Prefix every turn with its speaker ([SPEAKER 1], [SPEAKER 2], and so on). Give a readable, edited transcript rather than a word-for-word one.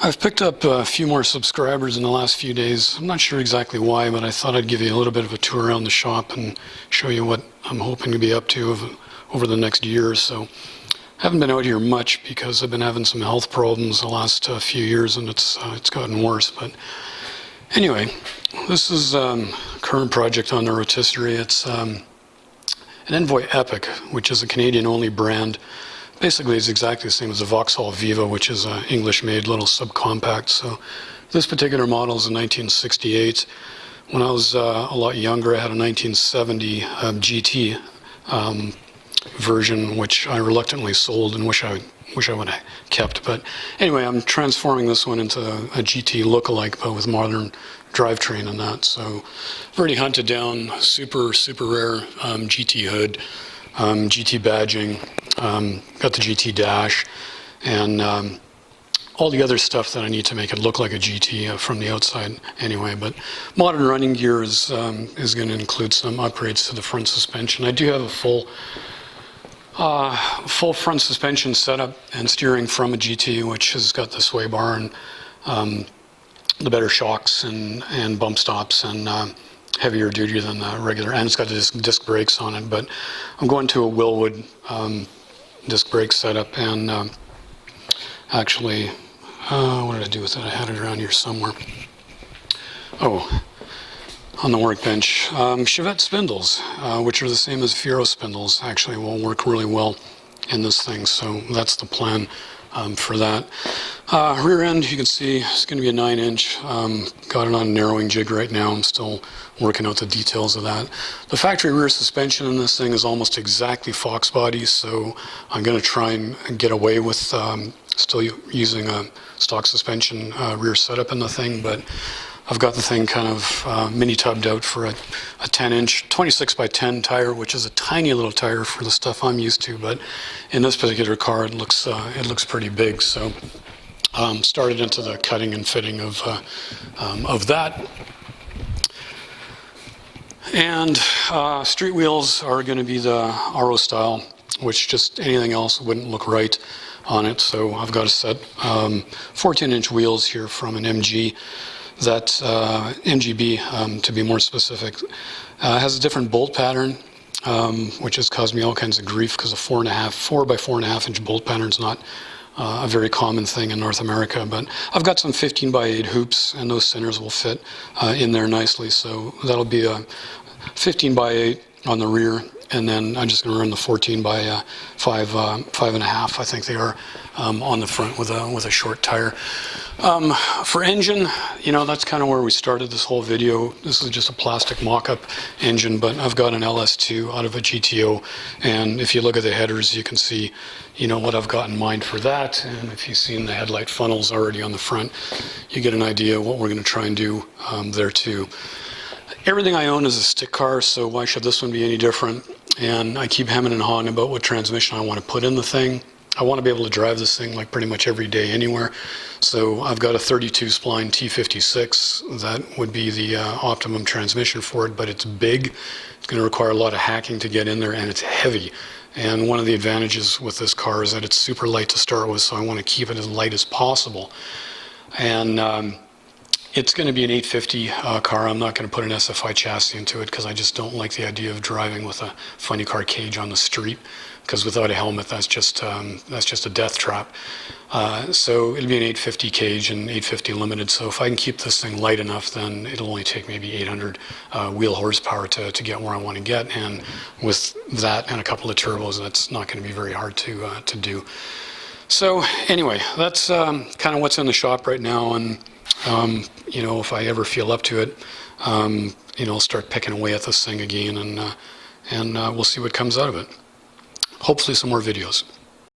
[SPEAKER 1] I've picked up a few more subscribers in the last few days. I'm not sure exactly why, but I thought I'd give you a little bit of a tour around the shop and show you what I'm hoping to be up to over the next year or so. I haven't been out here much because I've been having some health problems the last few years, and it's gotten worse. But anyway, this is a current project on the rotisserie. It's an Envoy Epic, which is a Canadian-only brand. Basically, it's exactly the same as the Vauxhall Viva, which is an English-made little subcompact. So this particular model is a 1968. When I was a lot younger, I had a 1970 GT version, which I reluctantly sold and wish I would have kept. But anyway, I'm transforming this one into a GT lookalike, but with modern drivetrain and that. So I've already hunted down super rare GT hood, GT badging, got the GT dash, and all the other stuff that I need to make it look like a GT from the outside anyway. But modern running gear is going to include some upgrades to the front suspension. I do have a full front suspension setup and steering from a GT, which has got the sway bar and the better shocks and bump stops and heavier duty than the regular, and it's got disc brakes on it. But I'm going to a Willwood disc brake setup, and actually, what did I do with it? I had it around here somewhere. Oh, on the workbench. Chevette spindles, which are the same as Firo spindles, actually will work really well in this thing, so that's the plan for that. Rear end, you can see, it's going to be a 9-inch. Got it on a narrowing jig right now. I'm still working out the details of that. The factory rear suspension in this thing is almost exactly Fox body, so I'm going to try and get away with still using a stock suspension rear setup in the thing, but I've got the thing kind of mini tubbed out for a 10-inch 26 by 10 tire, which is a tiny little tire for the stuff I'm used to, but in this particular car it looks pretty big. So started into the cutting and fitting of that. And street wheels are going to be the RO style, which just anything else wouldn't look right on it. So I've got a set 14-inch wheels here from an MG. That MGB, to be more specific, has a different bolt pattern, which has caused me all kinds of grief because a 4 by 4.5 inch bolt pattern is not a very common thing in North America. But I've got some 15 by 8 hoops, and those centers will fit in there nicely. So that'll be a 15 by 8 on the rear, and then I'm just going to run the 14 by 5.5, I think they are, on the front with a short tire. For engine, you know, that's kind of where we started this whole video. This is just a plastic mock-up engine, but I've got an LS2 out of a GTO, and if you look at the headers, you can see, you know, what I've got in mind for that. And if you've seen the headlight funnels already on the front, you get an idea of what we're going to try and do there too. Everything I own is a stick car, so why should this one be any different? And I keep hemming and hawing about what transmission I want to put in the thing. I want to be able to drive this thing like pretty much every day anywhere. So I've got a 32 spline T56. That would be the optimum transmission for it, but it's big. It's going to require a lot of hacking to get in there, and it's heavy. And one of the advantages with this car is that it's super light to start with, so I want to keep it as light as possible. And it's going to be an 850 car. I'm not going to put an SFI chassis into it because I just don't like the idea of driving with a funny car cage on the street, because without a helmet, that's just a death trap. So it'll be an 850 cage and 850 limited. So if I can keep this thing light enough, then it'll only take maybe 800 wheel horsepower to get where I want to get. And with that and a couple of turbos, that's not going to be very hard to do. So anyway, that's kind of what's in the shop right now. And you know, if I ever feel up to it, you know, I'll start picking away at this thing again, and we'll see what comes out of it. Hopefully some more videos.